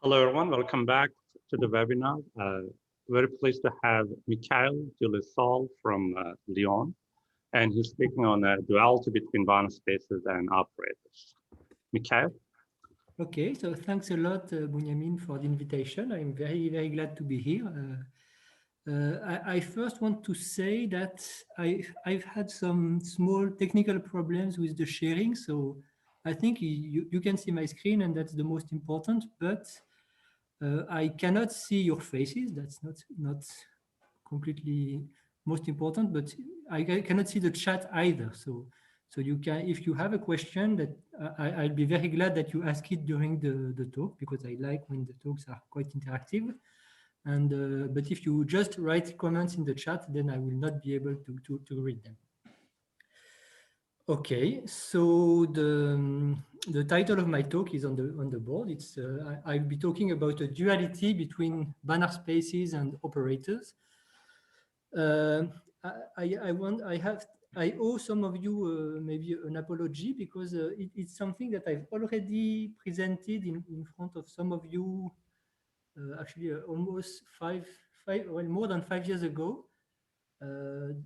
Hello, everyone. Welcome back to the webinar. Very pleased to have Mikhail Dulisol from Lyon, and he's speaking on the duality between Banach spaces and operators. Mikhail? Okay, so thanks a lot, Bunyamin, for the invitation. I'm very, very glad to be here. I first want to say that I've had some small technical problems with the sharing, so I think you can see my screen, and that's the most important, but I cannot see your faces. That's not completely most important, but I cannot see the chat either. So you can, if you have a question, that I'll be very glad that you ask it during the talk, because I like when the talks are quite interactive. And but if you just write comments in the chat, then I will not be able to read them. Okay, so the title of my talk is on the board. It's I'll be talking about a duality between Banach spaces and operators. I owe some of you maybe an apology, because it's something that I've already presented in front of some of you actually almost more than 5 years ago. And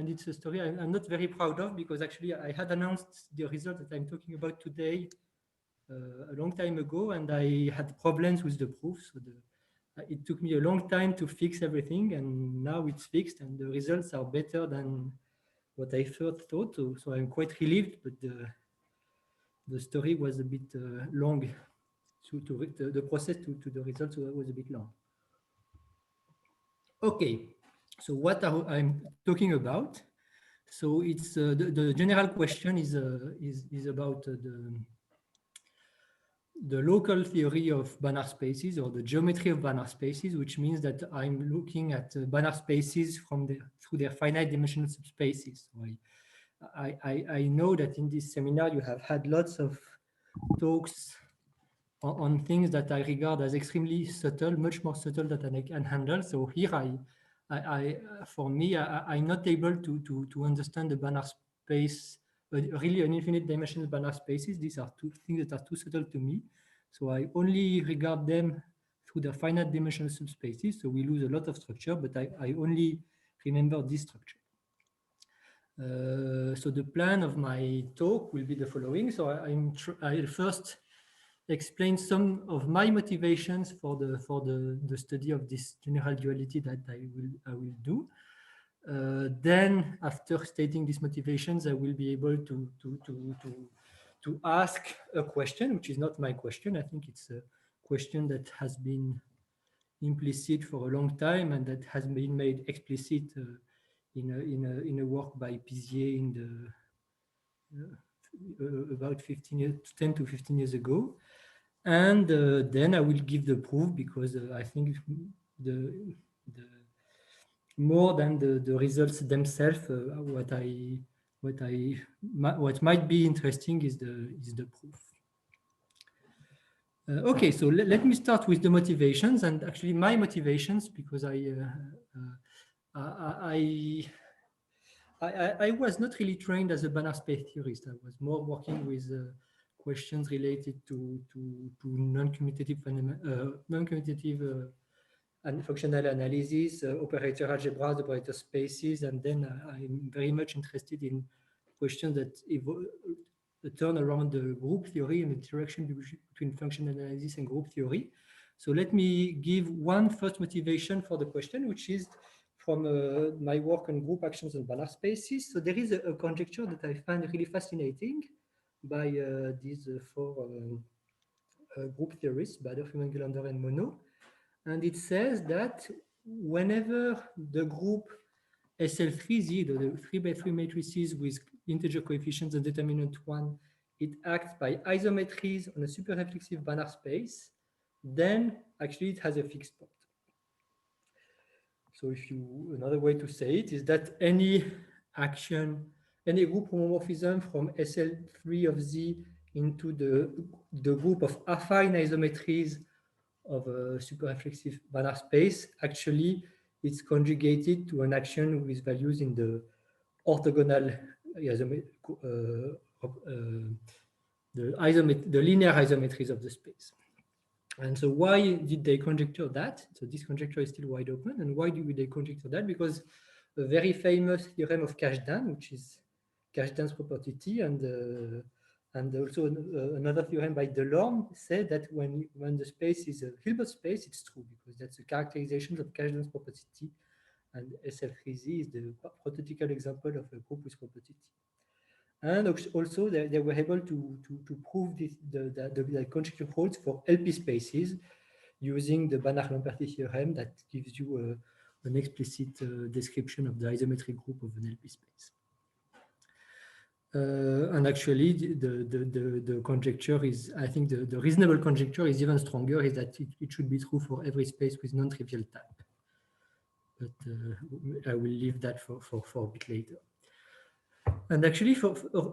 it's a story I'm not very proud of, because actually I had announced the result that I'm talking about today a long time ago, and I had problems with the proof. So it took me a long time to fix everything, and now it's fixed, and the results are better than what I first thought. So I'm quite relieved, but the story was a bit long. The process to the results was a bit long. Okay, so what I'm talking about? So it's the general question is about the local theory of Banach spaces, or the geometry of Banach spaces, which means that I'm looking at Banach spaces through their finite dimensional subspaces. So I know that in this seminar you have had lots of talks on things that I regard as extremely subtle, much more subtle than I can handle. So here for me, I'm not able to understand the Banach space, really an infinite dimensional Banach spaces. These are two things that are too subtle to me. So I only regard them through the finite dimensional subspaces. So we lose a lot of structure, but I only remember this structure. So the plan of my talk will be the following. So I'll first explain some of my motivations for the study of this general duality that I will do. Then, after stating these motivations, I will be able to ask a question, which is not my question. I think it's a question that has been implicit for a long time, and that has been made explicit in a work by Pizier in the about 10 to 15 years ago. And then I will give the proof, because I think the more than the results themselves, what might be interesting is the proof. Okay, so let me start with the motivations, and actually my motivations, because I was not really trained as a Banach space theorist. I was more working with questions related to non-commutative and functional analysis, operator algebras, operator spaces, and then I'm very much interested in questions that turn around the group theory and the interaction between functional analysis and group theory. So let me give one first motivation for the question, which is from my work on group actions and Banach spaces. So there is a conjecture that I find really fascinating by these four group theorists, Baader, Friedman-Gelander, and Monod. And it says that whenever the group SL3Z, the 3x3 matrices with integer coefficients and determinant 1, it acts by isometries on a superreflexive Banach space, then actually it has a fixed point. So another way to say it is that any action, any group homomorphism from SL3 of Z into the group of affine isometries of a superreflexive Banach space, actually it's conjugated to an action with values in the orthogonal the linear isometries of the space. And so why did they conjecture that? So this conjecture is still wide open. And why do they conjecture that? Because a very famous theorem of Kashdan, which is Kashdan's property T, and also another theorem by Delorme said that when the space is a Hilbert space, it's true, because that's the characterization of Kashdan's property T, and SF3Z is the prototypical example of a group with property T. And also they were able to prove this, the conjecture holds for LP spaces using the Banach-Lamperti theorem that gives you an explicit description of the isometric group of an LP space. And actually, the conjecture is, I think the reasonable conjecture is even stronger, is that it should be true for every space with non-trivial type. But I will leave that for a bit later. And actually,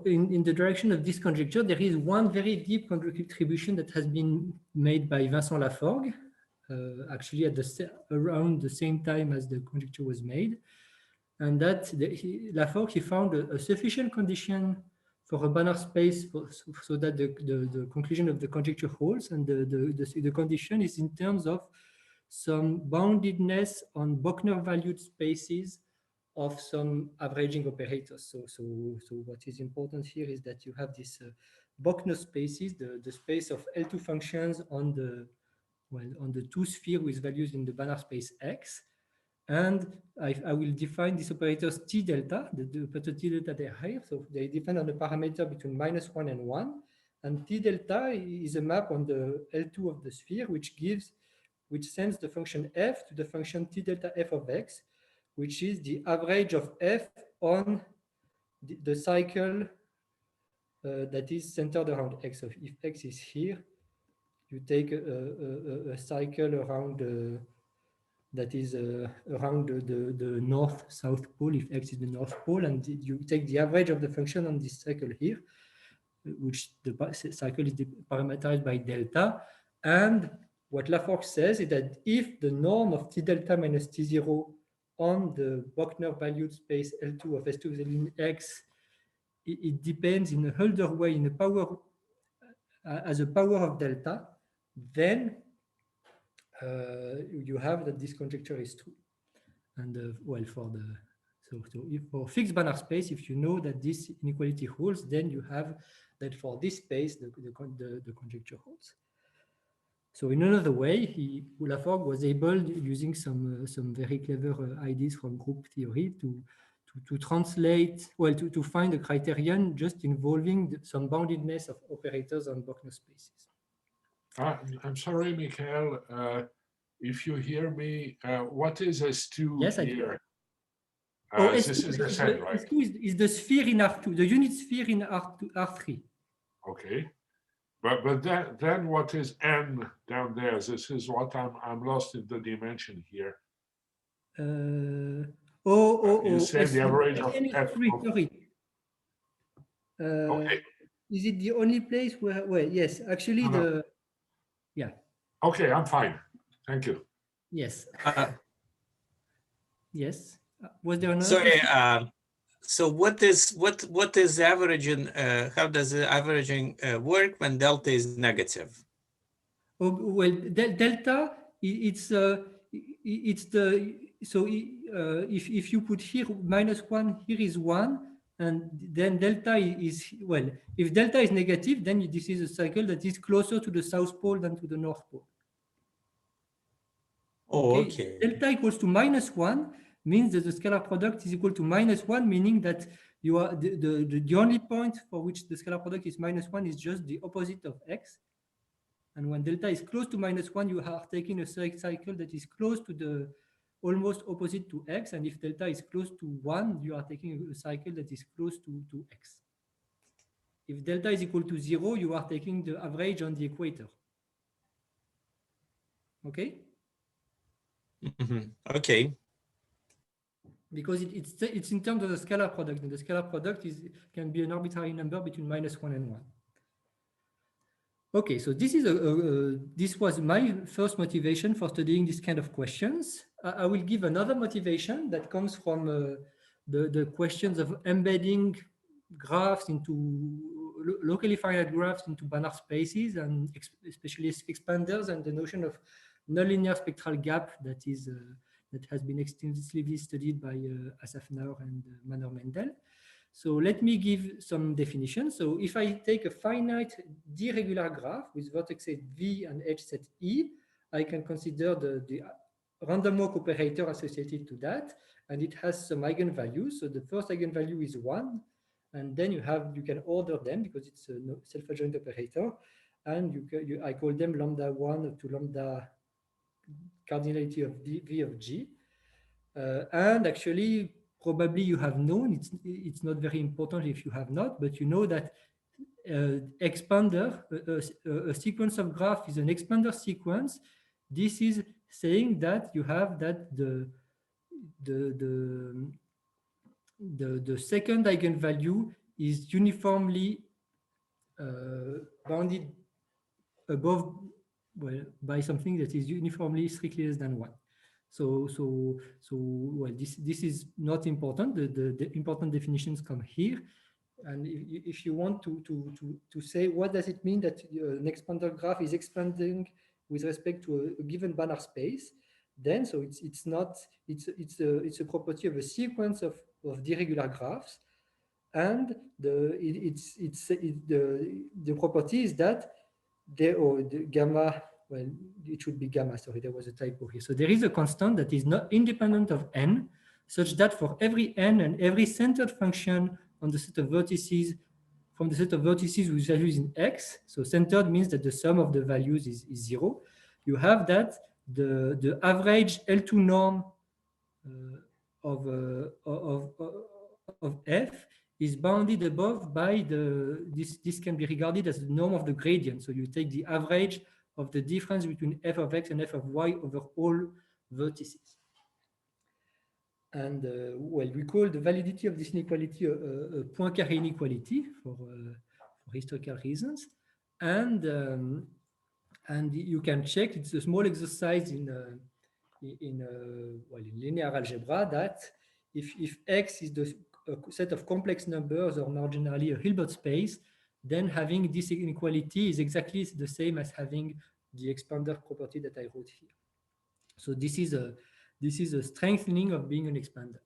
in the direction of this conjecture, there is one very deep contribution that has been made by Vincent Laforgue, actually at around the same time as the conjecture was made. And that Laforgue found a sufficient condition for a Banach space so that the conclusion of the conjecture holds. And the condition is in terms of some boundedness on Bochner-valued spaces of some averaging operators. So what is important here is that you have this Bochner spaces, the space of L2 functions on the two sphere with values in the Banach space X. And I will define these operators T delta, the operator T delta they are here. So they depend on the parameter between -1 and 1. And T delta is a map on the L2 of the sphere, which sends the function f to the function T delta f of x, which is the average of f on the cycle that is centered around x. So if x is here, you take a cycle around that is around the north-south pole, if x is the north pole, and you take the average of the function on this cycle here, which the cycle is parameterized by delta. And what Laforgue says is that if the norm of T delta minus T0 on the Bochner valued space L2 of S2 in X, it depends in a Hölder way in a power as a power of delta, then you have that this conjecture is true. And well, for if for fixed Banach space, if you know that this inequality holds, then you have that for this space the conjecture holds. So in another way, Laforgue was able, using some very clever ideas from group theory, to translate, well, to find a criterion just involving some boundedness of operators on Bochner spaces. I'm sorry, Michael, if you hear me, what is S2 yes, here? S2 this is the set, right? S2 is the sphere in R2, the unit sphere in R3. Okay. But then what is N down there? This is what I'm lost in the dimension here. You said the average of F. Sorry. Okay. Is it the only place where? Well, yes, actually yeah. Okay, I'm fine. Thank you. Yes. Yes. Was there another? Sorry. So what is averaging? How does the averaging work when delta is negative? Oh, well, delta it's the so if you put here -1, here is 1, and then delta is, well, if delta is negative, then this is a cycle that is closer to the south pole than to the north pole. Oh, okay. Delta equals to -1 means that the scalar product is equal to -1, meaning that you are the only point for which the scalar product is -1 is just the opposite of x. And when delta is close to -1, you are taking a cycle that is close to the almost opposite to x. And if delta is close to 1, you are taking a cycle that is close to x. If delta is equal to 0, you are taking the average on the equator. Okay? Mm-hmm. Okay. Because it's in terms of the scalar product, and the scalar product can be an arbitrary number between -1 and 1. Okay, so this was my first motivation for studying this kind of questions. I will give another motivation that comes from the questions of embedding graphs into locally finite graphs into Banach spaces, and especially expanders, and the notion of nonlinear spectral gap that is that has been extensively studied by Asaf Naor and Manor Mendel. So let me give some definitions. So if I take a finite d-regular graph with vertex v and edge set e, I can consider the random walk operator associated to that, and it has some eigenvalues. So the first eigenvalue is 1, and then you can order them because it's a self-adjoint operator, and I call them lambda 1 to lambda cardinality of v of g. And actually, probably you have known, it's not very important if you have not, but you know that expander, a sequence of graph is an expander sequence. This is saying that you have that the second eigenvalue is uniformly bounded above, well, by something that is uniformly strictly less than 1. So well, this is not important. The important definitions come here. And if you want to say what does it mean that an expander graph is expanding with respect to a given Banach space, then so it's a property of a sequence of d-regular graphs, and the property is that the gamma, well, it should be gamma, sorry, there was a typo here. So there is a constant that is not independent of n, such that for every n and every centered function on the set of vertices, from the set of vertices with values in x, so centered means that the sum of the values is 0, you have that the average L2 norm of f is bounded above by this can be regarded as the norm of the gradient. So you take the average of the difference between f of x and f of y over all vertices. And well, we call the validity of this inequality a Poincare inequality for historical reasons. And you can check, it's a small exercise in linear algebra, that if x is the set of complex numbers or marginally a Hilbert space, then having this inequality is exactly the same as having the expander property that I wrote here. So this is a strengthening of being an expander.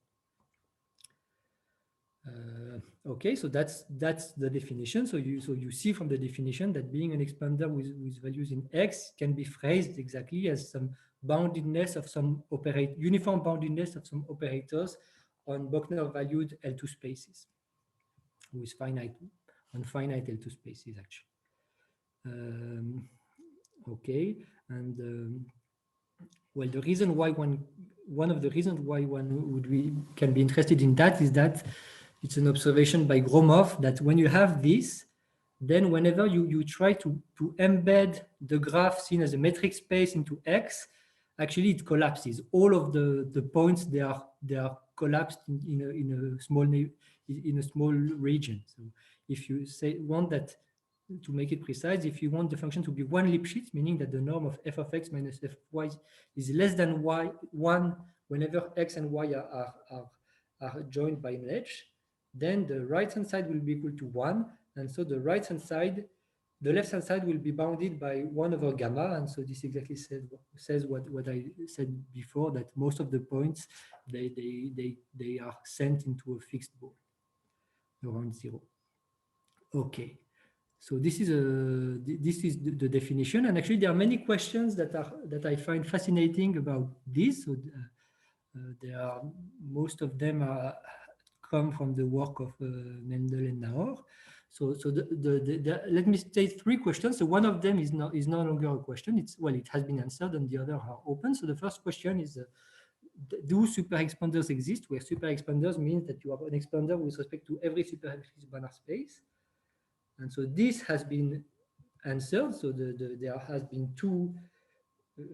Okay, so that's the definition. So you see from the definition that being an expander with values in x can be phrased exactly as some boundedness of some uniform boundedness of some operators on Bochner-valued L2 spaces with finite L2 spaces actually. Okay, and well, the reason why one of the reasons why one can be interested in that is that it's an observation by Gromov that when you have this, then whenever you try to embed the graph seen as a metric space into X, actually it collapses. All of the points they are collapsed in a small region. So if you want that, to make it precise, if you want the function to be one Lipschitz, meaning that the norm of f of x minus f of y is less than 1 whenever x and y are joined by an edge, then the right-hand side will be equal to 1. And so the left-hand side will be bounded by 1 over gamma. And so this exactly says what I said before, that most of the points, they are sent into a fixed ball around 0. Okay. So this is the definition, and actually there are many questions that I find fascinating about this. So most of them come from the work of Mendel and Naor. So let me state 3 questions. So one of them is no longer a question. It has been answered, and the other are open. So the first question is, do super expanders exist? Where super expanders means that you have an expander with respect to every super Banach space. And so this has been answered. So there has been 2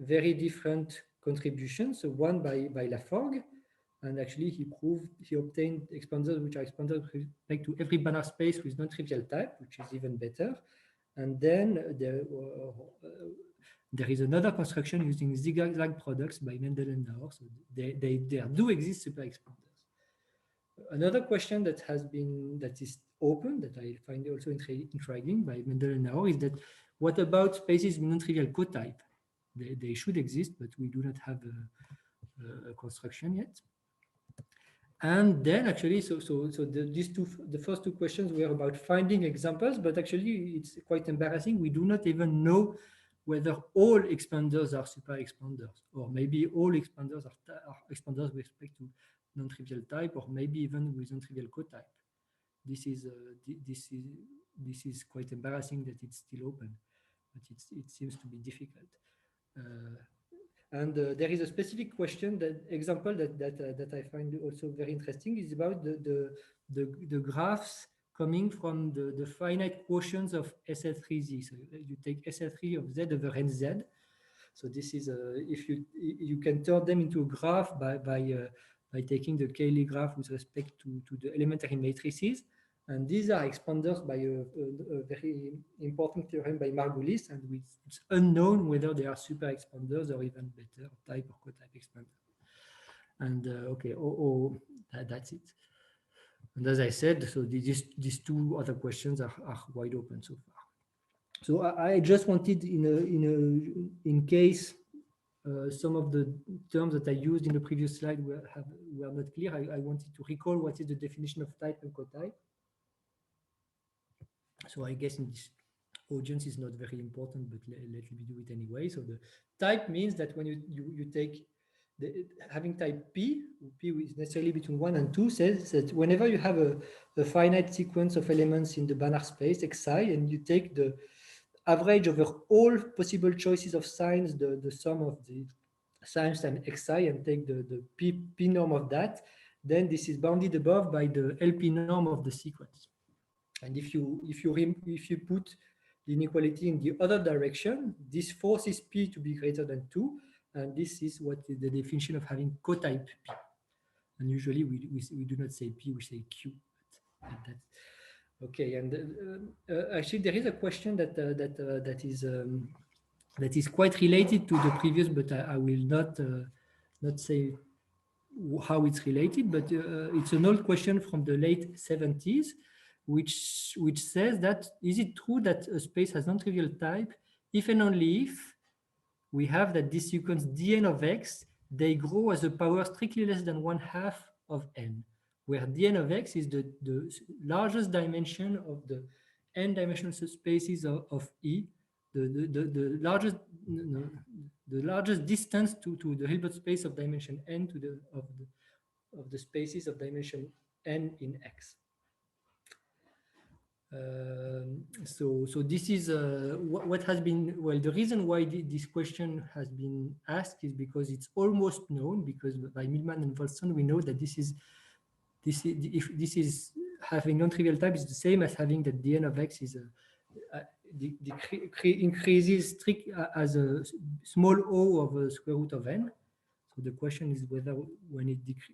very different contributions. So one by Laforgue, and actually he obtained expanders which are expanded with respect to every Banach space with non-trivial type, which is even better. And then there is another construction using zigzag products by Mendel and Naor. So there do exist super expanders. Another question that is open, that I find also intriguing by Mendel and Naor, is that what about spaces with non-trivial cotype? They should exist, but we do not have a construction yet. And then actually, the first two questions were about finding examples, but actually it's quite embarrassing. We do not even know whether all expanders are super expanders, or maybe all expanders are expanders with respect to non-trivial type, or maybe even with non-trivial cotype. This is quite embarrassing that it's still open, but it seems to be difficult. And there is a specific question, example that I find also very interesting, is about the graphs coming from the finite quotients of SL3Z. So you take SL3 of Z over NZ. So this is if you can turn them into a graph by taking the Cayley graph with respect to the elementary matrices. And these are expanders by a very important theorem by Margulis, and it's unknown whether they are super expanders or even better type or cotype expander. And okay, that's it. And as I said, so these two other questions are wide open so far. So I just wanted, in case some of the terms that I used in the previous slide were not clear, I wanted to recall what is the definition of type and cotype. So I guess in this audience is not very important, but let me do it anyway. So the type means that when you take having type P is necessarily between 1 and 2, says that whenever you have a finite sequence of elements in the Banach space Xi, and you take the average over all possible choices of signs, the sum of the signs times Xi, and take the P norm of that, then this is bounded above by the LP norm of the sequence. And if you put the inequality in the other direction, this forces P to be greater than 2, and this is what is the definition of having cotype P. And usually we do not say P, we say Q. But that's, okay, and actually there is a question that is quite related to the previous, but I will not say how it's related, but it's an old question from the late 70s, which says that, is it true that a space has non-trivial type if and only if we have that this sequence Dn of x, they grow as a power strictly less than 1/2 of n, where Dn of x is the largest dimension of the n-dimensional subspaces of E, the largest distance to the Hilbert space of dimension n to of the spaces of dimension n in X. So this is what has been, well, the reason why this question has been asked is because it's almost known, because by Millman and Wolfson we know that this is having non-trivial type is the same as having that Dn of x is increases strict as a small o of a square root of n. So the question is whether when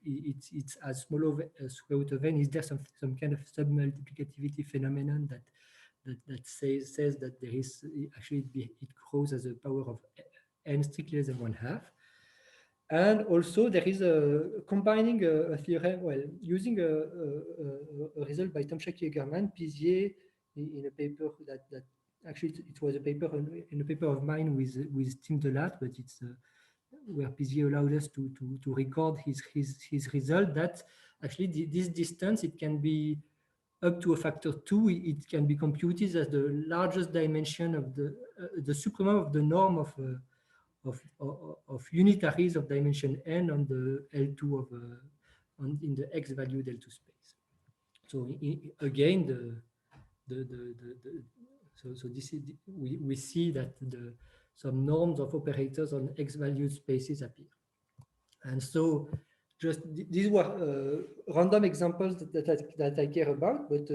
it's as small of a square root of n, is there some kind of submultiplicativity phenomenon that says that there is actually it grows as a power of n strictly less than 1/2. And also there is a combining a theorem, well, using a result by Tomczak Egerman, Pizier, in a paper that actually it was a paper in a paper of mine with Tim Delat, but it's where Pizier allowed us to record his result, that actually this distance, it can be up to a factor 2. It can be computed as the largest dimension of the supremum of the norm of unitaries of dimension n on the L2 in the x valued L2 space. So again, so this is we see that some norms of operators on x valued spaces appear, and so just these were random examples that I care about, but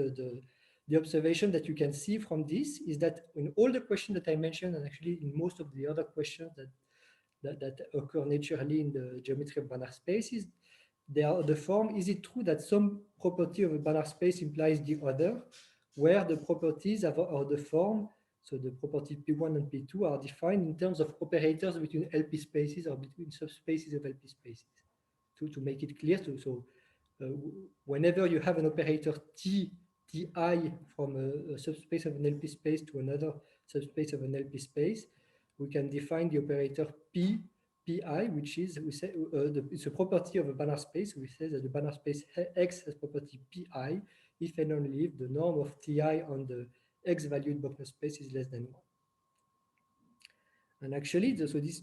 the observation that you can see from this is that in all the questions that I mentioned, and actually in most of the other questions that occur naturally in the geometry of Banach spaces, they are the form, is it true that some property of a Banach space implies the other, where the properties are the form, so the property P1 and P2 are defined in terms of operators between LP spaces or between subspaces of LP spaces. To make it clear, so whenever you have an operator Ti from a subspace of an LP space to another subspace of an LP space, we can define the operator Pi, which is, we say, it's a property of a Banach space. We say that the Banach space X has property Pi if and only if the norm of Ti on the X-valued Bochner space is less than 1. And actually, so this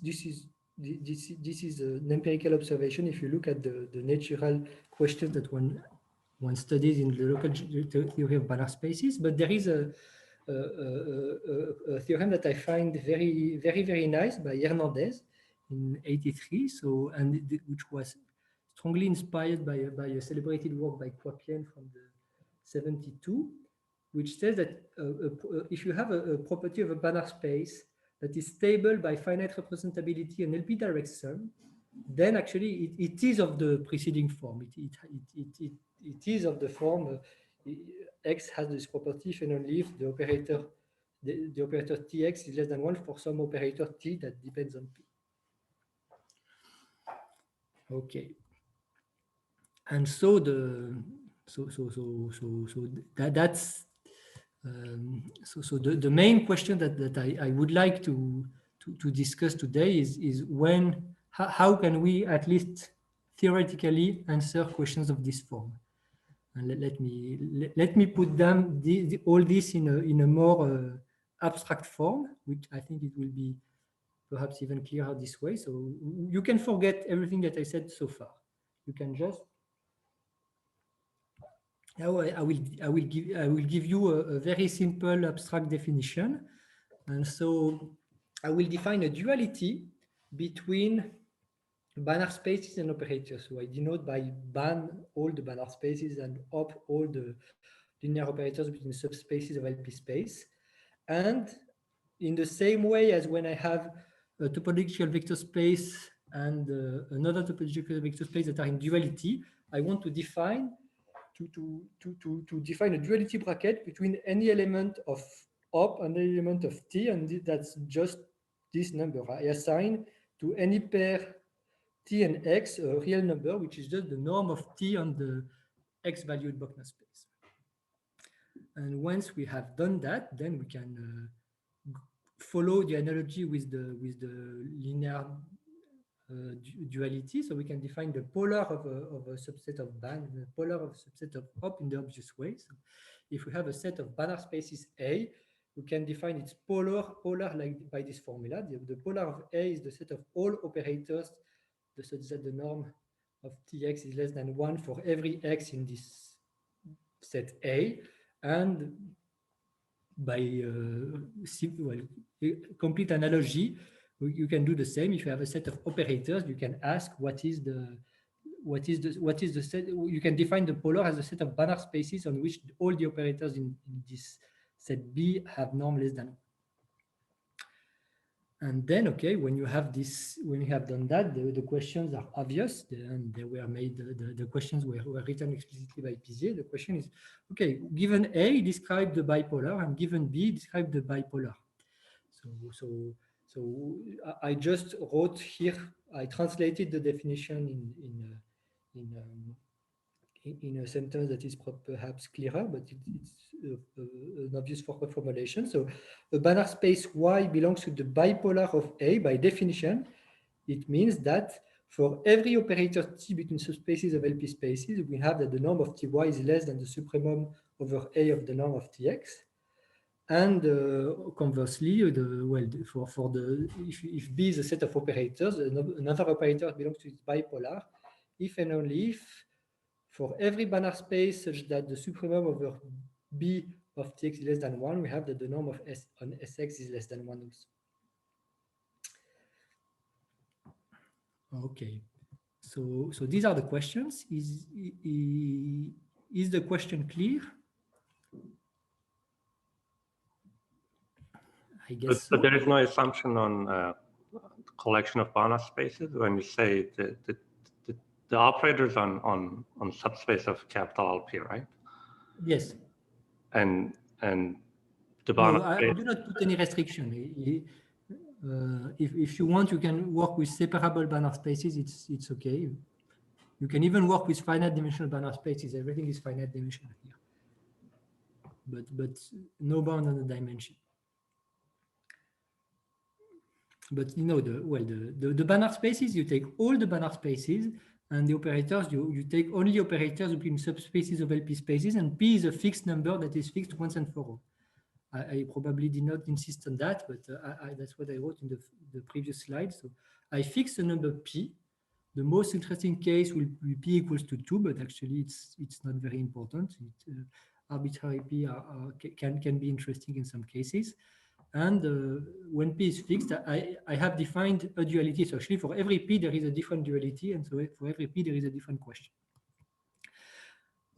is an empirical observation. If you look at the natural questions that one studies in the local theory of Banach spaces, but there is a theorem that I find very nice by Hernandez in '83. So, and which was strongly inspired by a celebrated work by Quapien from the '72, which says that if you have a property of a Banach space that is stable by finite representability and LP direct sum, then actually it is of the preceding form. It is of the form X has this property if and only if the operator Tx is less than 1 for some operator T that depends on P. Okay. And so the main question that I would like to discuss today is how can we at least theoretically answer questions of this form? And let me put them all this in a more abstract form, which I think it will be perhaps even clearer this way. So you can forget everything that I said so far. You can just now I will give you a very simple abstract definition, and so I will define a duality between Banach spaces and operators. So I denote by ban all the Banach spaces and op all the linear operators between subspaces of LP space. And in the same way as when I have a topological vector space and another topological vector space that are in duality, I want to define define a duality bracket between any element of op and any element of T, and that's just this number. I assign to any pair T and X a real number, which is just the norm of T on the X-valued Bochner space. And once we have done that, then we can follow the analogy with the linear duality. So we can define the polar of a subset of ban, the polar of a subset of op in the obvious way. So if we have a set of Banach spaces A, we can define its polar like by this formula. The polar of A is the set of all operators such that the norm of Tx is less than 1 for every x in this set A, and by complete analogy, you can do the same. If you have a set of operators, you can ask what is the set. You can define the polar as a set of Banach spaces on which all the operators in this set B have norm less than 1. And then, okay, when you have done that, the questions are obvious, and they were made. The questions were written explicitly by Pizier. The question is, okay, given A, describe the bipolar, and given B, describe the bipolar. So I just wrote here. I translated the definition in a sentence that is perhaps clearer, but it's an obvious formulation. So a Banach space Y belongs to the bipolar of A. By definition, it means that for every operator T between subspaces of LP spaces, we have that the norm of Ty is less than the supremum over A of the norm of Tx. And conversely, if B is a set of operators, another operator belongs to its bipolar, if and only if for every Banach space such that the supremum over B of Tx is less than 1, we have that the norm of S on Sx is less than 1 also. Okay, so these are the questions. Is the question clear? I guess but there is no assumption on collection of Banach spaces when you say the operators on subspace of capital LP, right? Yes. And the Banach I do not put any restriction. If you want, you can work with separable Banach spaces. It's okay. You can even work with finite dimensional Banach spaces. Everything is finite dimensional here, but no bound on the dimension. But you know, the Banach spaces, you take all the Banach spaces, and the operators, you take only operators between subspaces of LP spaces, and P is a fixed number that is fixed once and for all. I probably did not insist on that, but that's what I wrote in the previous slide. So I fix the number P. The most interesting case will be P equals to 2, but actually it's not very important. Arbitrary P can be interesting in some cases. And when P is fixed, I have defined a duality. So actually for every P, there is a different duality. And so for every P, there is a different question.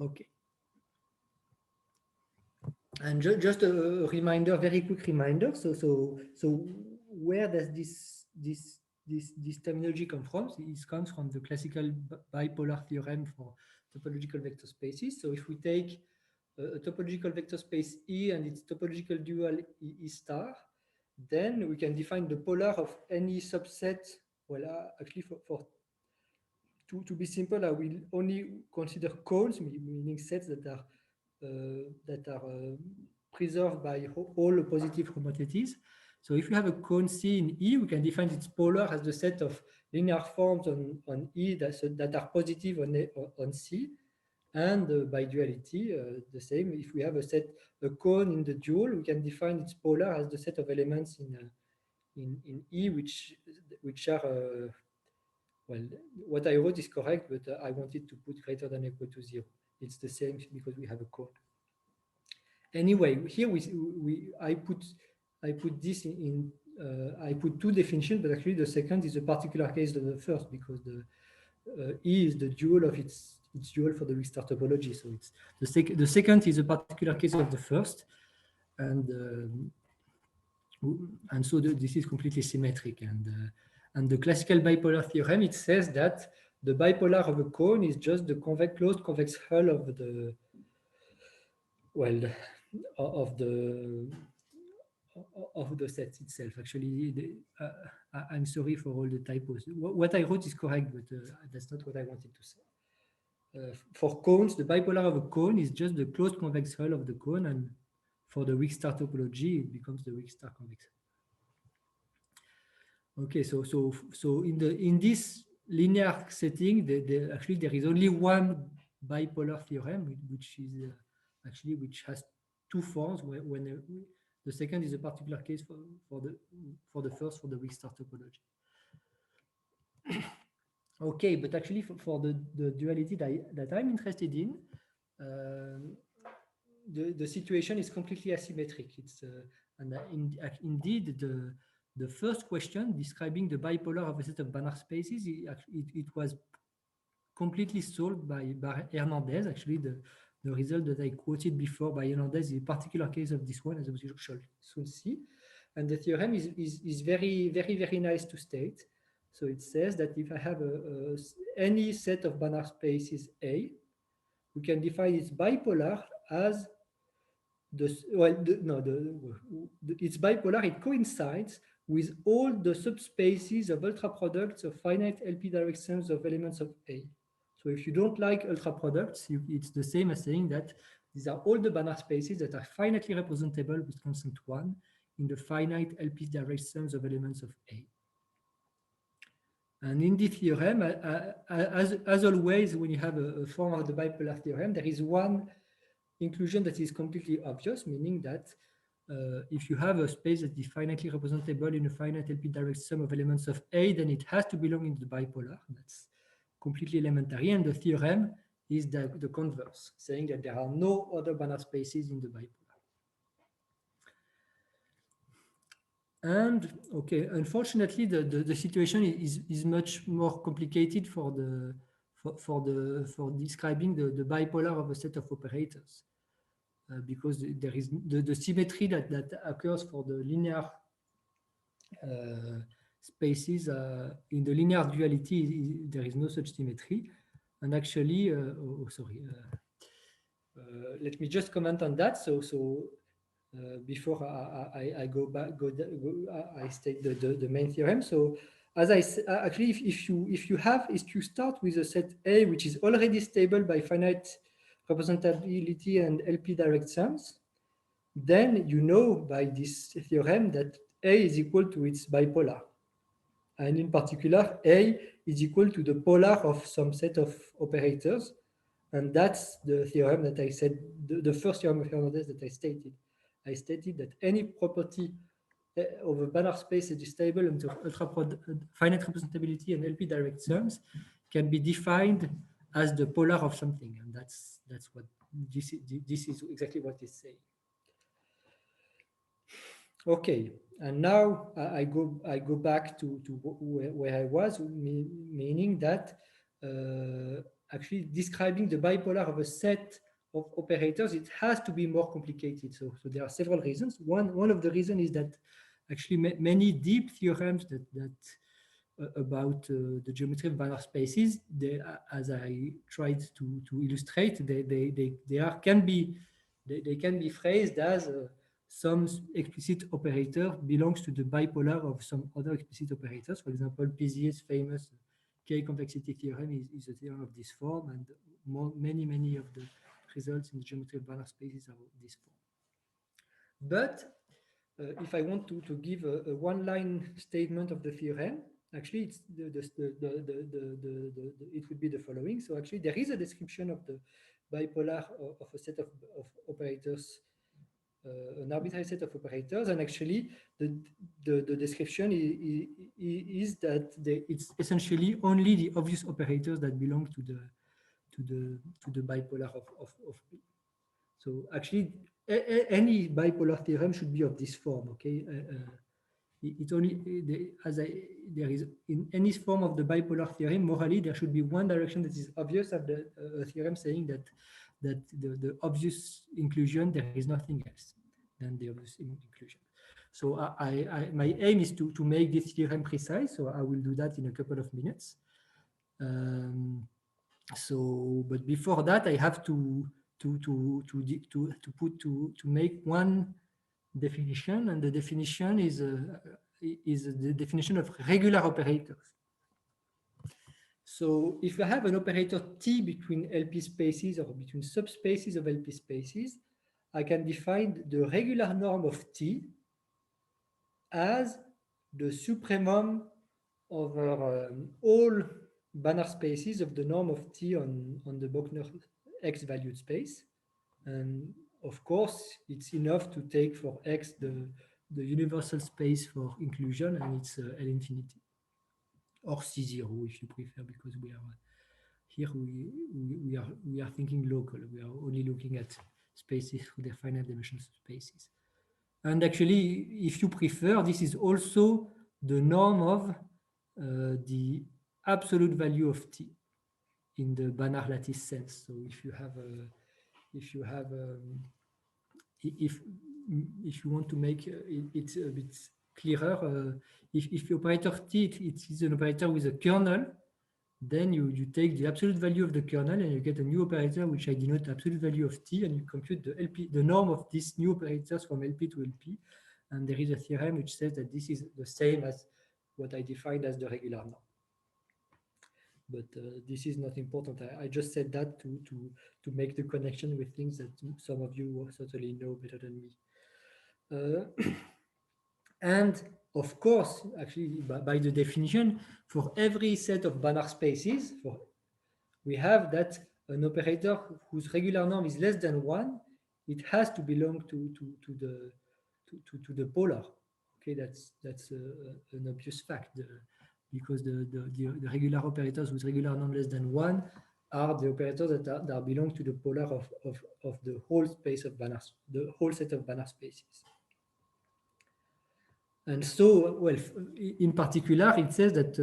Okay. And just a reminder, very quick reminder. So where does this terminology come from? It comes from the classical bipolar theorem for topological vector spaces. So if we take a topological vector space E and its topological dual E star, then we can define the polar of any subset. Well, actually, to be simple, I will only consider cones, meaning sets that are preserved by all positive homotheties. So if you have a cone C in E, we can define its polar as the set of linear forms on E that are positive on C. And by duality, the same. If we have a cone in the dual, we can define its polar as the set of elements in E, which are well, what I wrote is correct, but I wanted to put greater than or equal to 0. It's the same because we have a cone. Anyway, here I put this in. I put two definitions, but actually the second is a particular case of the first because the E is the dual of its dual for the weak star topology. So it's the second is a particular case of the first, and so this is completely symmetric. And the classical bipolar theorem, it says that the bipolar of a cone is just the closed convex hull of the set itself. Actually, I'm sorry for all the typos. What I wrote is correct, but that's not what I wanted to say. For cones, the bipolar of a cone is just the closed convex hull of the cone, and for the weak star topology, it becomes the weak star convex hull. Okay, so in this linear setting, actually there is only one bipolar theorem, which has two forms. When the second is a particular case for the first, for the weak star topology. Okay, but actually for the duality that I'm interested in, the situation is completely asymmetric. Indeed the first question describing the bipolar of a set of Banach spaces, it was completely solved by Hernandez. Actually, the result that I quoted before by Hernandez is a particular case of this one, as we shall soon see. And the theorem is very, very, very nice to state. So it says that if I have any set of Banach spaces A, we can define its bipolar as it's bipolar. It coincides with all the subspaces of ultra products of finite LP direct sums of elements of A. So if you don't like ultra products, it's the same as saying that these are all the Banach spaces that are finitely representable with constant 1 in the finite LP direct sums of elements of A. And in the theorem, as always, when you have a form of the bipolar theorem, there is one inclusion that is completely obvious, meaning that if you have a space that is finitely representable in a finite LP direct sum of elements of A, then it has to belong in the bipolar. That's completely elementary. And the theorem is the converse, saying that there are no other Banach spaces in the bipolar. And okay, unfortunately, the situation is much more complicated for describing the bipolar of a set of operators. Because there is the symmetry that occurs for the linear spaces in the linear duality, there is no such symmetry. And actually, let me just comment on that. So before I go back, I state the main theorem. So as I actually, if you start with a set A which is already stable by finite representability and LP direct sums, then you know by this theorem that A is equal to its bipolar, and in particular A is equal to the polar of some set of operators, and that's the theorem that I said, the first theorem of Hernandez that I stated. I stated that any property of a Banach space that is stable under finite representability and LP direct sums can be defined as the polar of something, and that's what this is exactly what it's saying. Okay, and now I go back to where I was, meaning that actually describing the bipolar of a set of operators, it has to be more complicated. So there are several reasons. One of the reasons is that actually many deep theorems that about the geometry of Banach spaces, they, as I tried to illustrate, they can be phrased as some explicit operator belongs to the bipolar of some other explicit operators. For example, Pizier's famous K convexity theorem is a theorem of this form, and many of the results in the geometry of Banach spaces are of this form. But if I want to give a one-line statement of the theorem, actually it's it would be the following. So actually there is a description of the bipolar of a set of operators, an arbitrary set of operators, and actually the description is that it's essentially only the obvious operators that belong to the bipolar of B. So actually any bipolar theorem should be of this form. Okay, it only there is in any form of the bipolar theorem, morally there should be one direction that is obvious of the theorem saying that the obvious inclusion, there is nothing else than the obvious inclusion. So my aim is to make this theorem precise. So I will do that in a couple of minutes. But before that, I have to make one definition, and the definition is the definition of regular operators. So if I have an operator T between LP spaces or between subspaces of LP spaces, I can define the regular norm of T as the supremum over all Banach spaces of the norm of T on the Bochner X-valued space. And of course, it's enough to take for X the universal space for inclusion, and it's L infinity, or C0 if you prefer, because we are here we are thinking local. We are only looking at spaces with their finite dimensional spaces. And actually, if you prefer, this is also the norm of the absolute value of T in the Banach lattice sense. So if you want to make it a bit clearer, if the operator T it is an operator with a kernel, then you take the absolute value of the kernel and you get a new operator which I denote the absolute value of T, and you compute the norm of these new operators from LP to LP. And there is a theorem which says that this is the same as what I defined as the regular norm. But this is not important. I just said that to make the connection with things that some of you certainly know better than me. And of course, actually, by the definition, for every set of Banach spaces, we have that an operator whose regular norm is less than 1, it has to belong to the polar. Okay, that's an obvious fact. Because the regular operators with regular norm less than 1 are the operators that belong to the polar of the whole space of Banach, the whole set of Banach spaces. And so, well, in particular, it says that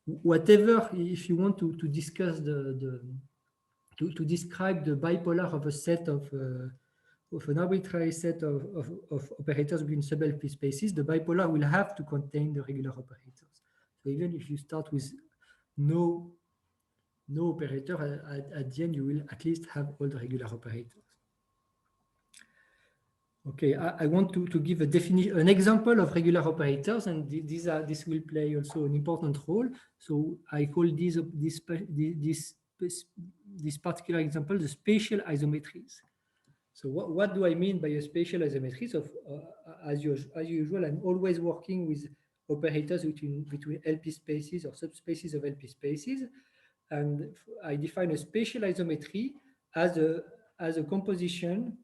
whatever, if you want to discuss to describe the bipolar of a set of an arbitrary set of operators between sub-LP spaces, the bipolar will have to contain the regular operators. So even if you start with no operator, at the end you will at least have all the regular operators. Okay, I want to give a definition, an example of regular operators, and this will play also an important role. So I call this particular example the spatial isometries. So what do I mean by a spatial isometry? So as usual, I'm always working with operators between LP spaces or subspaces of LP spaces, and I define a spatial isometry as a composition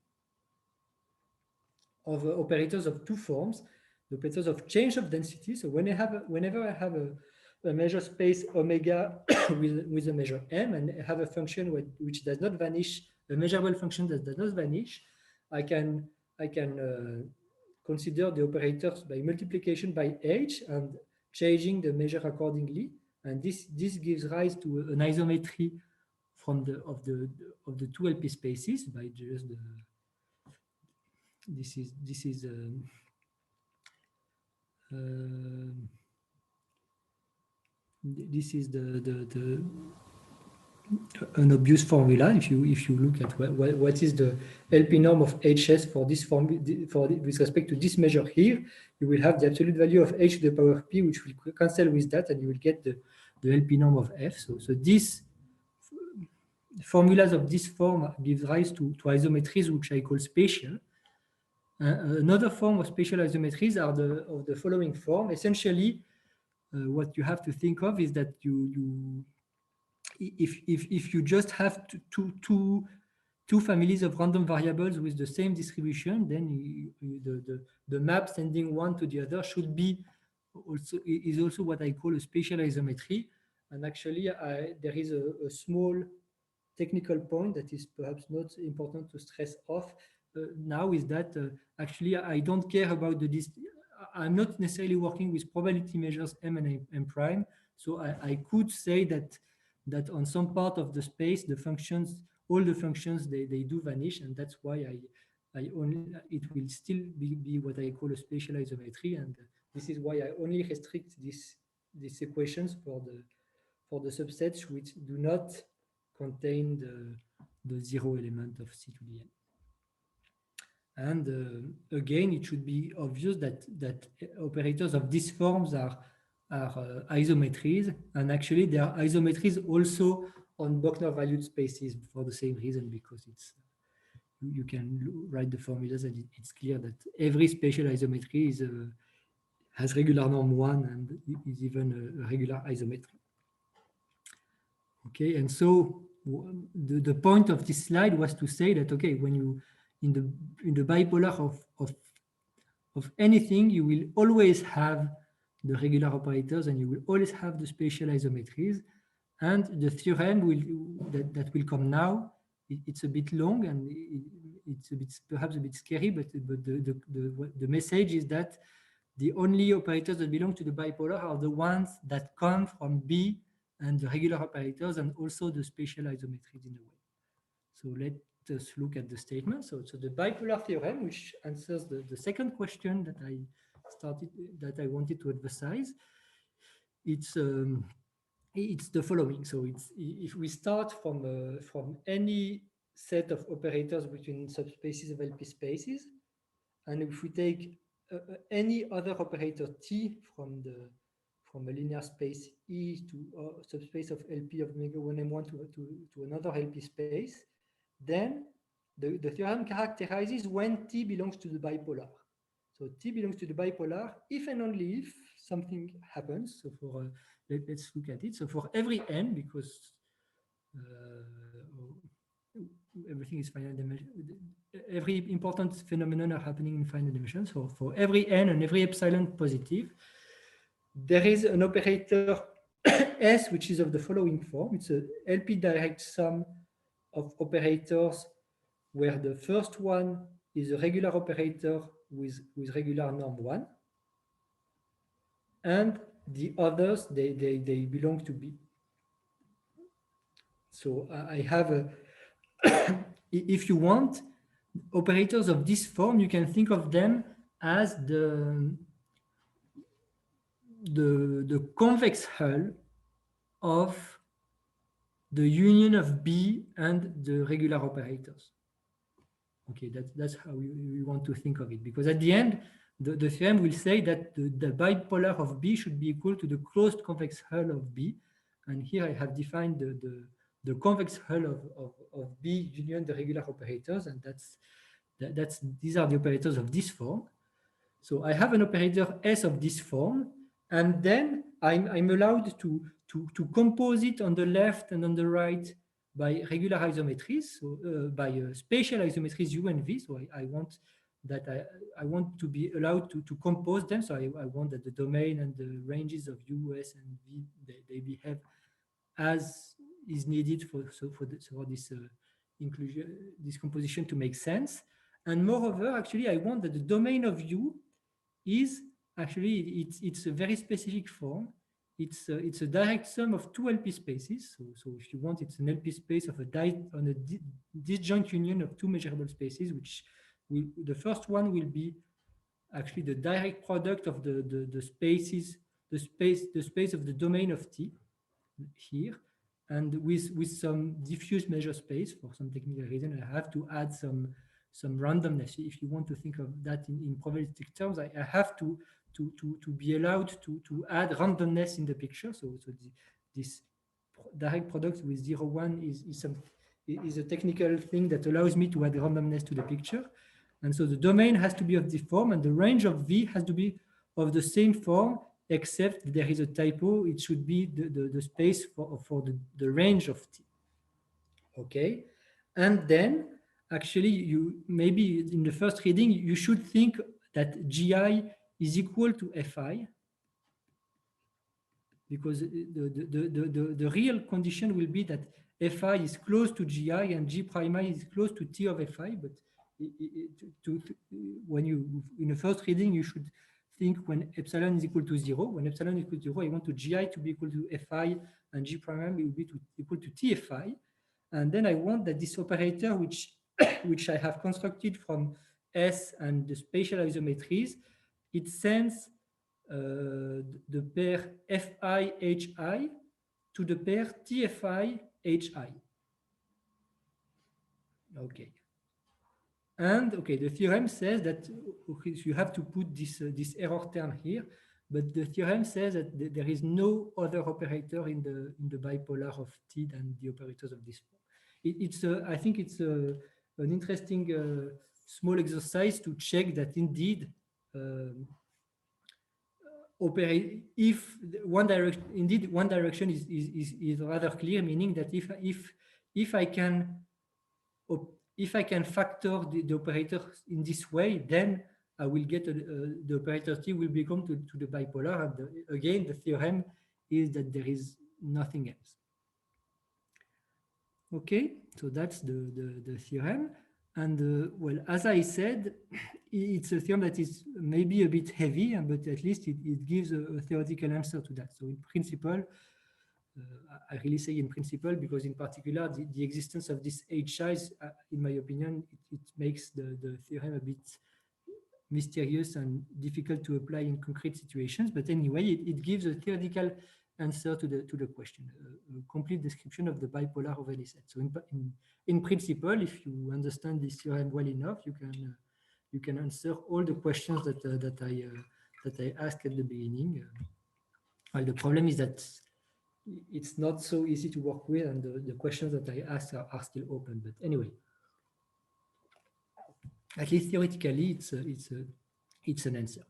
of operators of two forms, the operators of change of density. So whenever I have a measure space omega with a measure m, and I have a function which does not vanish, a measurable function that does not vanish, I can consider the operators by multiplication by h and changing the measure accordingly. And this gives rise to an isometry from of the two LP spaces by just the this is an obvious formula. If you look at what is the LP norm of HS for this form with respect to this measure here, you will have the absolute value of h to the power p, which will cancel with that, and you will get the LP norm of f. So these formulas of this form gives rise to isometries, which I call spatial. Another form of spatial isometries are of the following form. Essentially, what you have to think of is that if you just have two families of random variables with the same distribution, then the map sending one to the other should be also what I call a spatial isometry. And actually, there is a small technical point that is perhaps not important to stress off now, is that actually I don't care about I'm not necessarily working with probability measures m and m prime. So I could say that on some part of the space, the functions, all the functions, they do vanish, and that's why it will still be what I call a spatial isometry, and this is why I only restrict these equations for the subsets which do not contain the zero element of C to the n. And again, it should be obvious that operators of these forms are isometries, and actually there are isometries also on Bochner valued spaces for the same reason, because you can write the formulas and it's clear that every spatial isometry has regular norm 1 and is even a regular isometry. Okay, and so the point of this slide was to say that, okay, when you in the bipolar of anything, you will always have the regular operators and you will always have the spatial isometries. And the theorem that will come now, it's a bit long and it's perhaps a bit scary, but the message is that the only operators that belong to the bipolar are the ones that come from B and the regular operators and also the spatial isometries in a way. So let us look at the statement. So the bipolar theorem, which answers the second question that I wanted to emphasize, it's the following. So if we start from any set of operators between subspaces of LP spaces, and if we take any other operator T from a linear space E to a subspace of LP of omega 1m1 to another LP space, then the theorem characterizes when T belongs to the bipolar. So T belongs to the bipolar if and only if something happens. So let's look at it. So for every n, because everything is finite dimension, every important phenomenon are happening in finite dimensions. So for every n and every epsilon positive, there is an operator S, which is of the following form. It's a LP direct sum of operators where the first one is a regular operator with regular norm 1. And the others, they belong to B. So I have if you want, operators of this form, you can think of them as the convex hull of the union of B and the regular operators. Okay, that's how we want to think of it, because at the end, the theorem will say that the bipolar of B should be equal to the closed convex hull of B. And here I have defined the convex hull of B union the regular operators, and these are the operators of this form. So I have an operator S of this form, and then I'm allowed to compose it on the left and on the right by regular isometries, so by spatial isometries U and V. So I want that I want to be allowed to compose them. So I want that the domain and the ranges of U, S, and V they behave as is needed for this inclusion, this composition to make sense. And moreover, actually, I want that the domain of U is actually it's a very specific form. It's a direct sum of two LP spaces. So if you want, it's an LP space of a disjoint union of two measurable spaces, which the first one will be actually the direct product of the spaces, the space of the domain of T here, and with some diffuse measure space. For some technical reason, I have to add some randomness. If you want to think of that in probabilistic terms, I have to be allowed to add randomness in the picture. So this direct product with 0, 1 is a technical thing that allows me to add randomness to the picture. And so the domain has to be of this form, and the range of V has to be of the same form, except there is a typo. It should be the space for the range of T. Okay, and then actually you maybe in the first reading you should think that GI is equal to FI, because the real condition will be that Fi is close to GI and G prime I is close to T of Fi. But when you in the first reading you should think when epsilon is equal to 0. When epsilon is equal to 0, I want to GI to be equal to Fi and G prime will be equal to TFI. And then I want that this operator, which I have constructed from S and the spatial isometries, it sends the pair Fi Hi to the pair TFI Hi. Okay. And okay, the theorem says that you have to put this error term here, but the theorem says that there is no other operator in the bipolar of T than the operators of this form. I think it's an interesting small exercise to check that indeed operate if one direction is rather clear, meaning that if I can factor the operator in this way, then I will get the operator T will become to the bipolar. And again, the theorem is that there is nothing else. Okay, so that's the theorem. And well, as I said, it's a theorem that is maybe a bit heavy, but at least it gives a theoretical answer to that. So in principle, I really say in principle, because in particular, the existence of these HIs, in my opinion, it makes the theorem a bit mysterious and difficult to apply in concrete situations. But anyway, it gives a theoretical answer to the question, a complete description of the bipolar of any set. So in principle, if you understand this theorem well enough, you can answer all the questions that I asked at the beginning. Well, the problem is that it's not so easy to work with, and the questions that I asked are still open. But anyway, at least theoretically, it's an answer.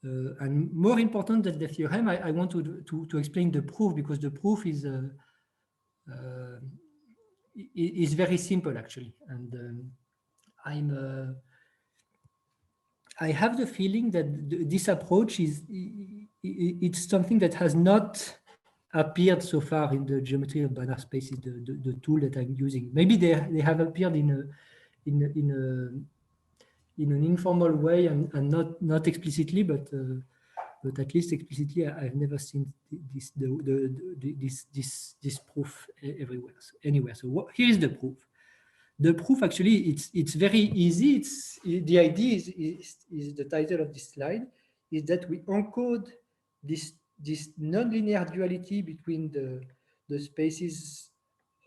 And more important than the theorem, I want to explain the proof, because the proof is very simple actually, and I have the feeling that this approach it's something that has not appeared so far in the geometry of Banach spaces, the tool that I'm using. Maybe they have appeared in an informal way and not explicitly, but at least explicitly, I've never seen this proof everywhere. So anywhere. So here is the proof. The proof actually it's very easy. The idea is the title of this slide, is that we encode this nonlinear duality between the spaces,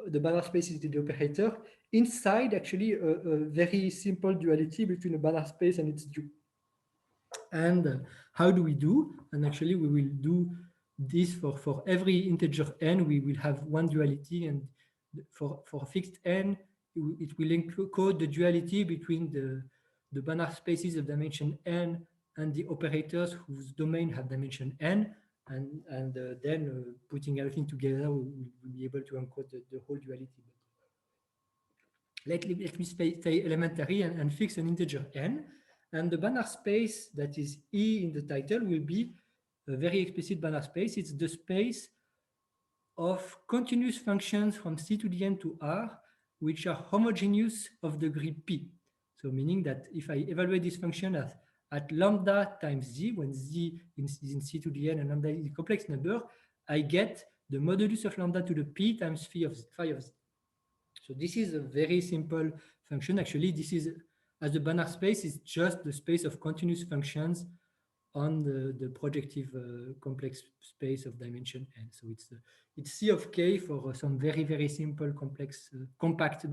the Banach spaces to the operator, inside actually a very simple duality between a Banach space and its dual. And how do we do? And actually we will do this for every integer n, we will have one duality, and for fixed n, it will encode the duality between the Banach spaces of dimension n and the operators whose domain have dimension n, and then putting everything together, we'll be able to encode the whole duality. Let me stay elementary and fix an integer n, and the Banach space that is E in the title will be a very explicit Banach space. It's the space of continuous functions from C to the n to R, which are homogeneous of degree p. So meaning that if I evaluate this function at lambda times z, when z is in C to the n and lambda is a complex number, I get the modulus of lambda to the p times phi of z. So this is a very simple function. Actually, this is, as the Banach space, is just the space of continuous functions on the projective complex space of dimension n. So it's C of k for some very, very simple, complex, compact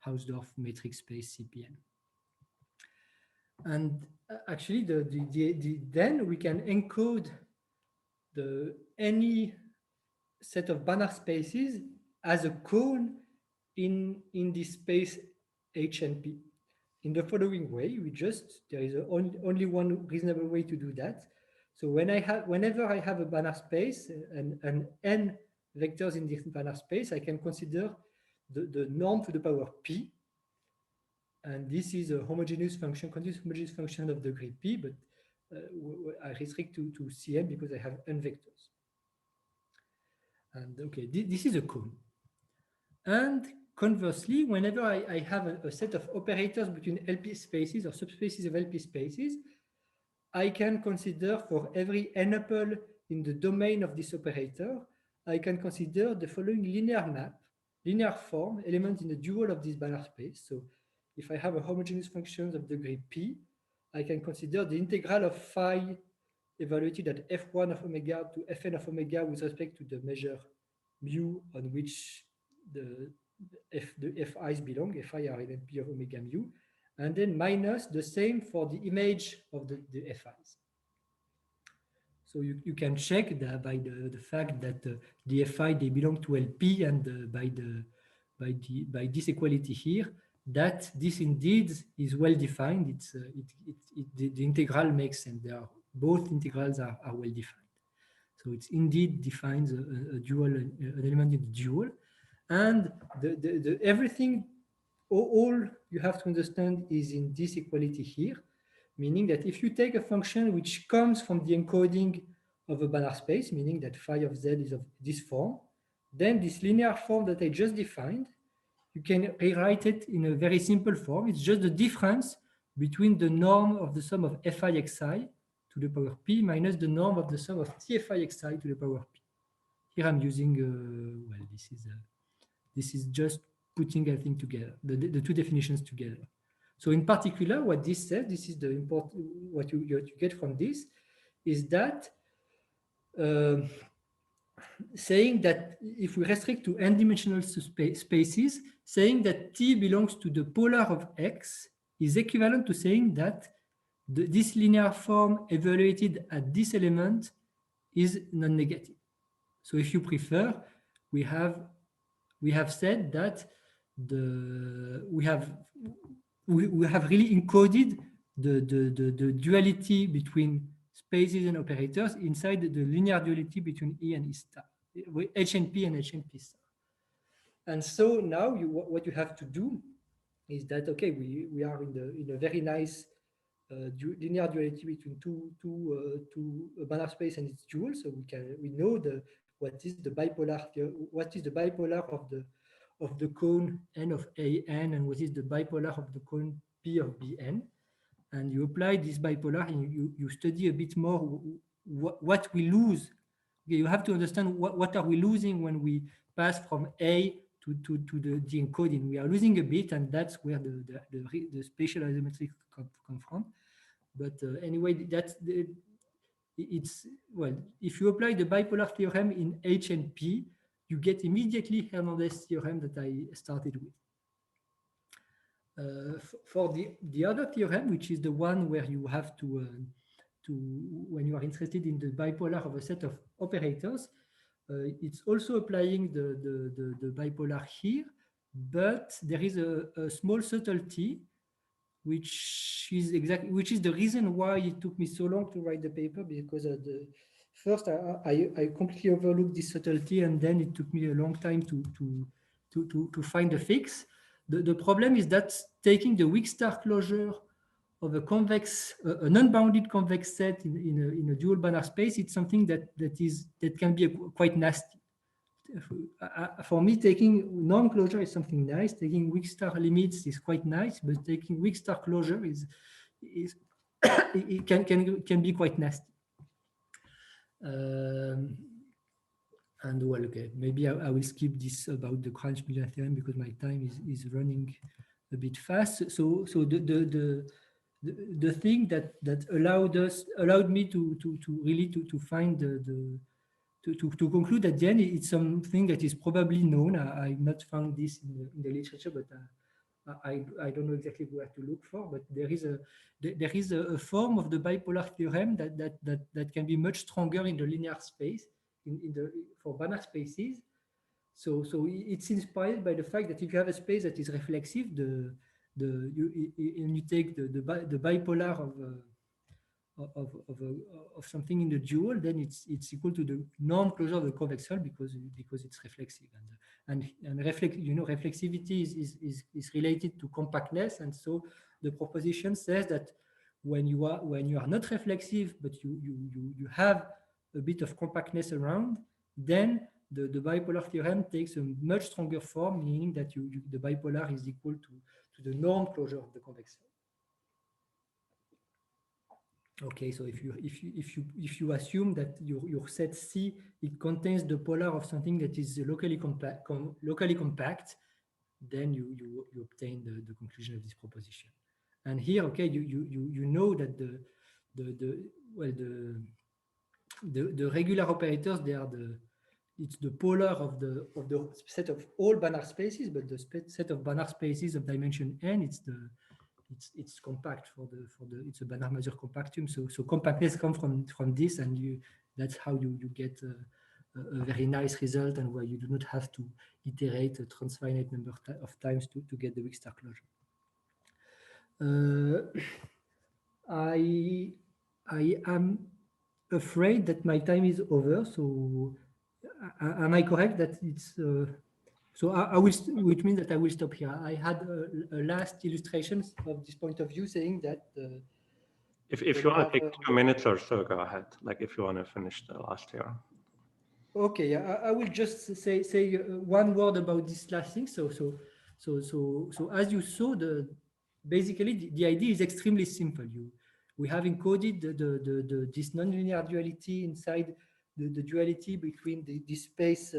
Hausdorff metric space CPN. And actually, then we can encode any set of Banach spaces as a cone in this space H and P. In the following way, there is only one reasonable way to do that. So whenever I have a Banach space and n vectors in this Banach space, I can consider the norm to the power p, and this is a homogeneous function, continuous homogeneous function of degree p, but I restrict to Cm because I have n vectors. And okay, this is a cone. And conversely, whenever I have a set of operators between LP spaces or subspaces of LP spaces, I can consider for every n-tuple in the domain of this operator, I can consider the following linear map, linear form, element in the dual of this Banach space. So if I have a homogeneous function of degree p, I can consider the integral of phi evaluated at f1 of omega to fn of omega with respect to the measure mu on which the fi's belong, fi are in p of omega mu, and then minus the same for the image of the fi's. So you can check that by the fact that the fi, they belong to LP, and by this equality here, that this indeed is well defined. The integral makes sense. Both integrals are well defined. So it indeed defines a dual, an element in the dual. And everything, all you have to understand is in this equality here, meaning that if you take a function which comes from the encoding of a Banach space, meaning that phi of z is of this form, then this linear form that I just defined, you can rewrite it in a very simple form. It's just the difference between the norm of the sum of fi xi to the power p minus the norm of the sum of tfi xi to the power p. Here I'm using, well, this is just putting everything together, the two definitions together. So in particular, what this says, this is the important, what you get from this, is that saying that if we restrict to n-dimensional spaces, saying that T belongs to the polar of X is equivalent to saying that this linear form evaluated at this element is non-negative. So if you prefer, we have said that we have really encoded the duality between spaces and operators inside the linear duality between E and E star, H and P and H and P star. And so now what you have to do is that, okay, we are in a very nice linear duality between two Banach space and its dual. So we know what is the bipolar of the cone n of an, and what is the bipolar of the cone p of bn. And you apply this bipolar, and you study a bit more what we lose. Okay, you have to understand what are we losing when we pass from A to the encoding. We are losing a bit, and that's where the spatial isometry come from. But anyway, well, if you apply the bipolar theorem in H and P, you get immediately Hernandez theorem that I started with. For the other theorem, which is the one where you have to when you are interested in the bipolar of a set of operators, it's also applying the bipolar here, but there is a small subtlety, which is the reason why it took me so long to write the paper, because first I completely overlooked this subtlety, and then it took me a long time to find a fix. The problem is that taking the weak star closure of a convex, an unbounded convex set in a dual Banach space, it's something that can be quite nasty. For me, taking norm closure is something nice. Taking weak star limits is quite nice, but taking weak star closure is it can be quite nasty. And well, okay, maybe I will skip this about the Cranch-Miller theorem because my time is running a bit fast. So the thing that allowed me to really find to conclude at the end, it's something that is probably known. I've not found this in the literature, but I don't know exactly where to look for. But there is a form of the bipolar theorem that can be much stronger in the linear space for Banach spaces. So it's inspired by the fact that if you have a space that is reflexive, you take the bipolar of something in the dual, then it's equal to the norm closure of the convex hull because it's reflexive, and reflexivity is related to compactness, and so the proposition says that when you are not reflexive but you have a bit of compactness around, then the bipolar theorem takes a much stronger form, meaning that the bipolar is equal to the norm closure of the convex hull. Okay, so if you assume that your set C, it contains the polar of something that is locally compact, then you obtain the conclusion of this proposition. And here, okay, you know that the regular operators, it's the polar of the set of all Banach spaces, but the set of Banach spaces of dimension n, it's compact it's a Banach-Mazur compactum. So compactness comes from this, and that's how you get a very nice result, and where you do not have to iterate a transfinite number of times to get the weak star closure. I am afraid that my time is over. So am I correct that it's? So I will, which means that I will stop here. I had a last illustration of this point of view, saying that. If you want to take 2 minutes or so, go ahead. Like if you want to finish the last theorem. Okay, I will just say one word about this last thing. So as you saw, basically the idea is extremely simple. We have encoded this nonlinear duality inside the duality between this space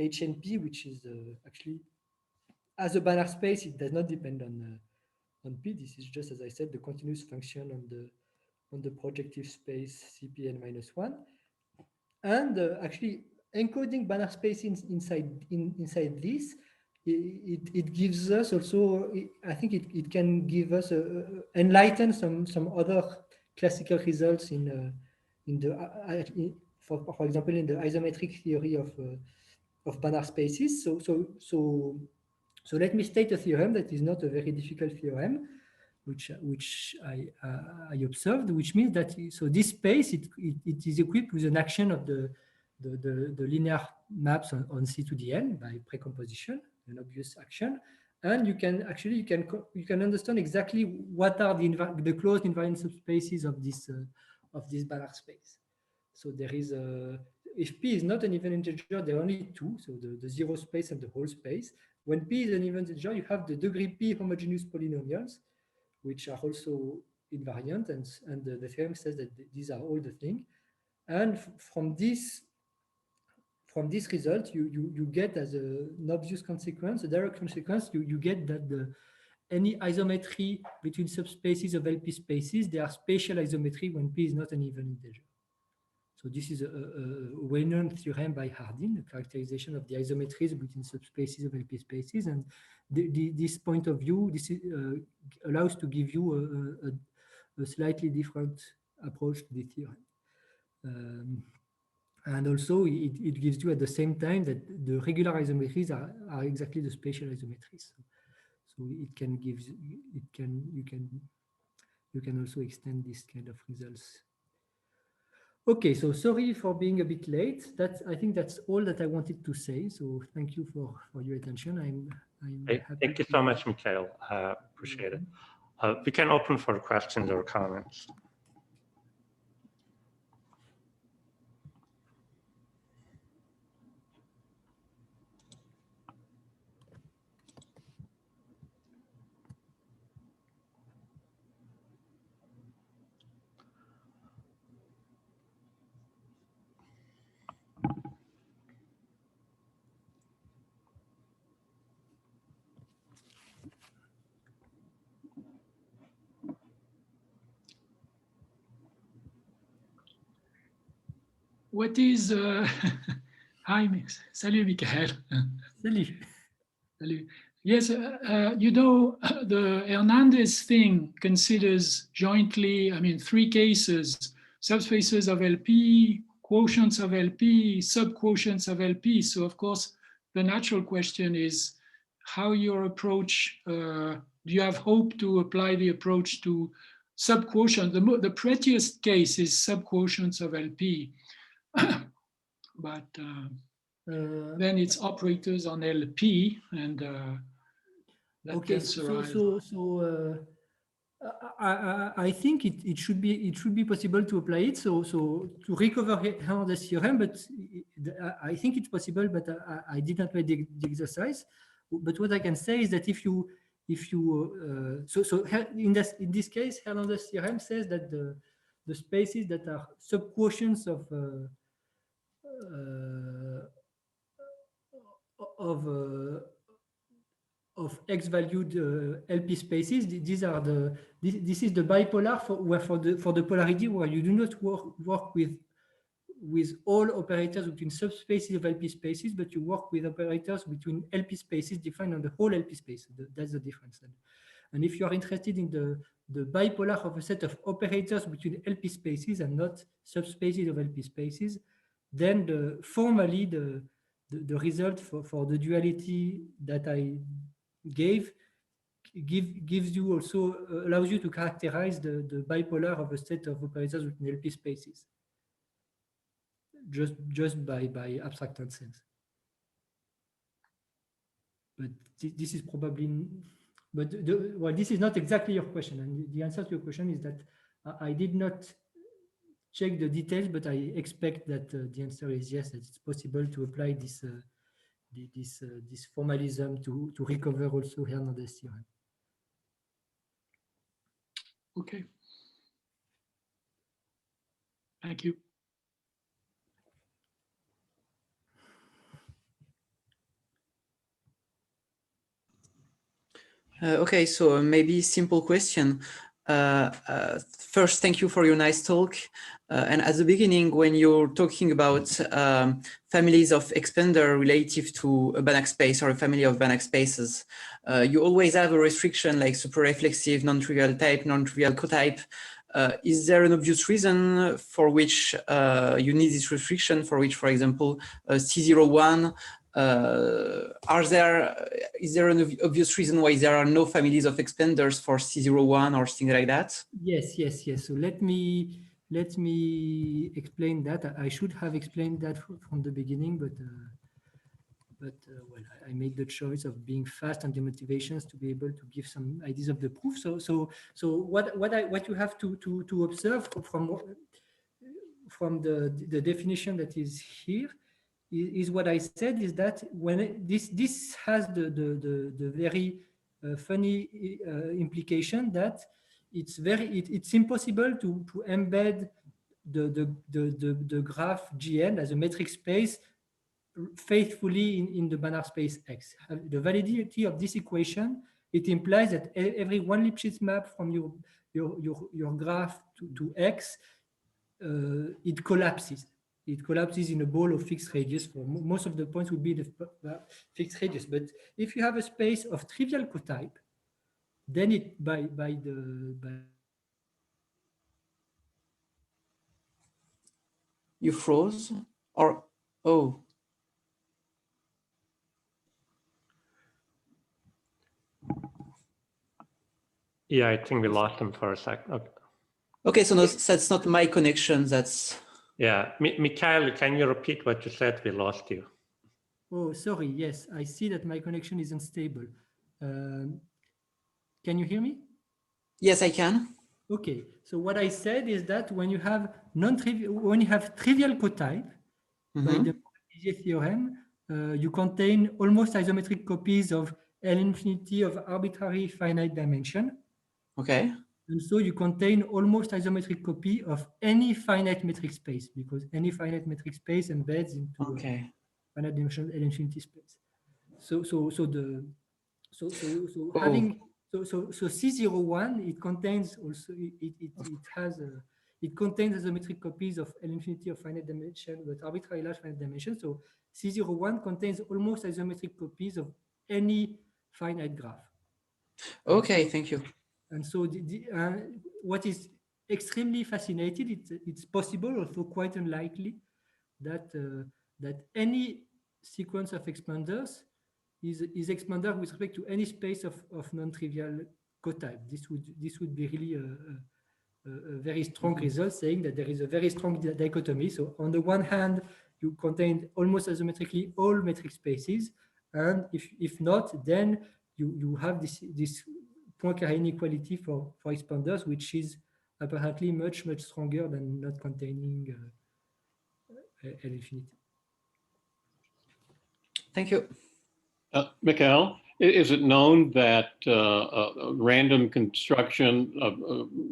H and P, which is actually, as a Banach space, it does not depend on P. This is just, as I said, the continuous function on the projective space CPn minus 1. And actually encoding Banach space inside this, it gives us also, I think it can give us enlighten some other classical results for example, in the isometric theory of Banach spaces. So let me state a theorem that is not a very difficult theorem, which I observed, which means that this space it is equipped with an action of the linear maps on C to the n by precomposition, an obvious action, and you can understand exactly what are the closed invariant subspaces of this Banach space. So there is if P is not an even integer, there are only two, so the zero space and the whole space. When P is an even integer, you have the degree P homogeneous polynomials, which are also invariant, and the theorem says that these are all the thing. And from this result, you get as an obvious consequence, a direct consequence, you get that any isometry between subspaces of LP spaces, they are spatial isometry when P is not an even integer. So this is a well-known theorem by Hardin, the characterization of the isometries between subspaces of LP spaces. And this point of view, this is, allows to give you a slightly different approach to the theorem. And also it gives you at the same time that the regular isometries are exactly the spatial isometries. So it can give, you can also extend this kind of results. Okay, so sorry for being a bit late. I think that's all that I wanted to say. So thank you for your attention. I'm Hey, happy. thank you so much, Mikhail. Appreciate it. We can open for questions or comments. What is hi, salut Michael. Salut. Salut. Yes, you know, the Hernandez thing considers jointly, I mean, three cases: subspaces of LP, quotients of LP, subquotients of LP. So of course, the natural question is how your approach, do you have hope to apply the approach to subquotient? The prettiest case is subquotients of LP. But then it's operators on LP, and that okay, gets I think it should be possible to apply it. So to recover Hernandez theorem, but I think it's possible, but I did not make the exercise. But what I can say is that if you in this case, Hernandez theorem says that the spaces that are subquotients of x-valued LP spaces, these are this is the bipolar for the polarity where you do not work with all operators between subspaces of LP spaces, but you work with operators between LP spaces defined on the whole LP space. That's the difference. And if you are interested in the bipolar of a set of operators between LP spaces and not subspaces of LP spaces, then formally the result for the duality that I gives you also allows you to characterize the bipolar of a set of operators within LP spaces just by abstract nonsense. But this is probably, but well, this is not exactly your question, and the answer to your question is that I did not check the details, but I expect that the answer is yes, that it's possible to apply this this formalism to recover also Hernandez theorem. okay. Thank you. Okay, so maybe simple question. First, thank you for your nice talk. And at the beginning, when you're talking about families of expander relative to a Banach space or a family of Banach spaces, you always have a restriction like super-reflexive, non-trivial type, non-trivial cotype. Is there an obvious reason for which you need this restriction, for which, for example, C01, is there an obvious reason why there are no families of expanders for C01 or things like that? Yes. So let me explain that. I should have explained that from the beginning, but well, I made the choice of being fast on the motivations to be able to give some ideas of the proof. So what you have to observe from the definition that is here is what I said, is that when this has the very funny implication that it's impossible to embed the graph GN as a metric space faithfully in the Banach space X. The validity of this equation, it implies that every one Lipschitz map from your graph to X it collapses. It collapses in a ball of fixed radius. For most of the points would be the fixed radius. But if you have a space of trivial cotype, then it by You froze or, oh, Yeah, I think we lost him for a sec. Okay. okay. So no, that's not my connection. That's, Yeah, Mikhail, can you repeat what you said? We lost you. oh, sorry. Yes, I see that my connection is unstable. Can you hear me? yes, I can. Okay. So what I said is that when you have non-trivial, when you have trivial cotype, by Mhm. the Bézier theorem, you contain almost isometric copies of L infinity of arbitrary finite dimension. Okay. And so you contain almost isometric copy of any finite metric space, because any finite metric space embeds into Okay. finite dimensional L infinity space. So Oh. having C01, it contains also it contains isometric copies of L infinity of finite dimension, but arbitrary large finite dimension. So C01 contains almost isometric copies of any finite graph. Okay. Thank you. And so what is extremely fascinating, it's possible, although quite unlikely, that that any sequence of expanders is expander with respect to any space of non-trivial cotype. This would be really a very strong result, saying that there is a very strong dichotomy. So on the one hand, you contain almost isometrically all metric spaces, and if not, then you have this Poincare inequality for expanders, which is apparently much stronger than not containing L infinity. Thank you. Mikhail, is it known that random construction of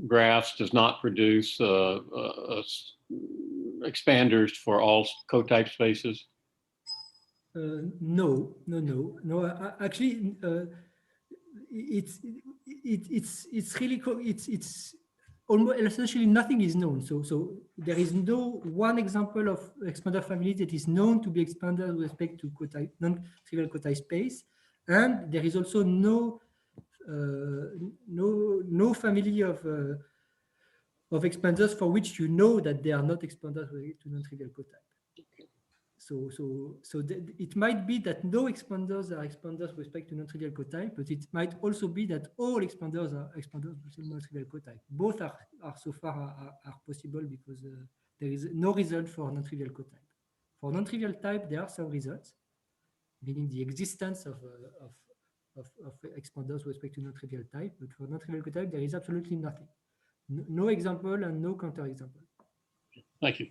graphs does not produce expanders for all cotype spaces? No. Actually, it's really it's almost essentially nothing is known. So there is no one example of expander family that is known to be expanded with respect to non-trivial cotype space, and there is also no family of expanders for which you know that they are not expanders related to non-trivial cotype. So it might be that no expanders are expanders with respect to non-trivial cotype, but it might also be that all expanders are expanders with non-trivial cotype. Both are so far are possible because there is no result for non-trivial cotype. For non-trivial type, there are some results, meaning the existence of expanders with respect to non-trivial type, but for non-trivial cotype, there is absolutely nothing. No example and no counterexample. Thank you.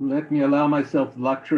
Let me allow myself the luxury